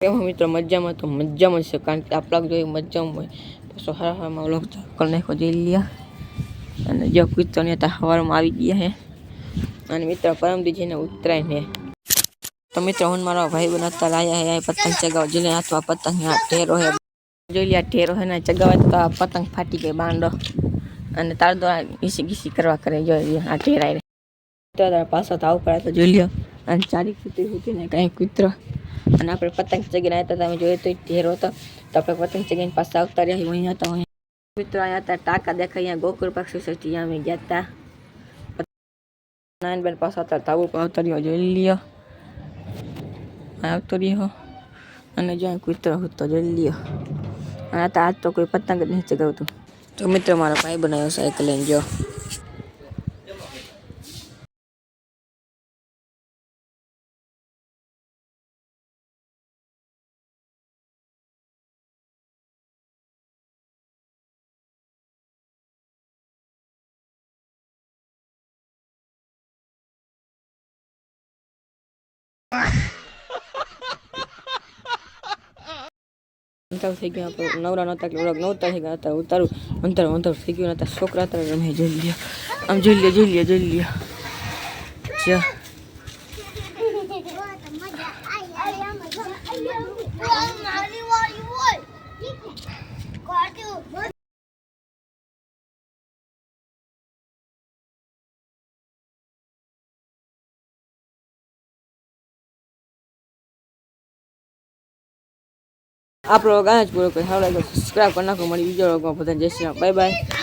એમાં મિત્રો મજામાં તો મજામાં છે, કારણ કે આપણા જોઈ મજામાં હોય પછી હવામાં વ્લોગ કરી નાખો જોઈ લ્યા. અને જો કૂતરાને ત્યાં હવારમાં આવી ગયા હે અને મિત્રો પરમદી જઈને ઉતરાય ને તો મિત્રો હું મારા ભાઈ બનાવતા લાયા હે પતંગ ચગાવ જેને હાથમાં પતંગ ઢેરો હે જોઈ લ્યા ઢેરો હે ને ચગાવે તો આ પતંગ ફાટી ગઈ બાંડો અને તાર દો ઘીસી કરવા કરે જોઈ આ ઢેરાય તો પાછો તો આવું પડે તો જોઈ લ્યો અને ચારી કૂતરી હતી ને કાંઈ કૂતરો અને આપણે પતંગ ચગીને આવતા તમે જોયું તો ઢેરો હતો તો આપણે પતંગ ચગીને પાછા આવતા રહ્યા અહીંયા હતા મિત્રો અહીંયા હતા ટાંકા દેખાય અહીંયા ગોકુળ પક્ષી સસ્તી અમે ગયા હતા નાન બેન પાછા હતા તાવું પણ આવતા રહ્યો જોઈ લ્યો આવતો રહ્યો અને જો કૂતરો હતો જોઈ લ્યો અને આજ તો કોઈ પતંગ જ નહીં ચગાવતું તો મિત્રો મારા ભાઈ બનાવ્યો સાયકલ લઈને જો અંતર થઈ ગયો નવરા નહોતા એટલે નહોતા થઈ ગયા હતા ઉતારું અંતર થઈ ગયું હતા છોકરા હતા રમે જોઈ લ્યો આમ જોઈ લ્યો આપણો ગાય જ પૂરો કરી સબસ્ક્રાઈબ કરી નાખો મળી બીજો બધાને જય શ્રી રામ બાય બાય.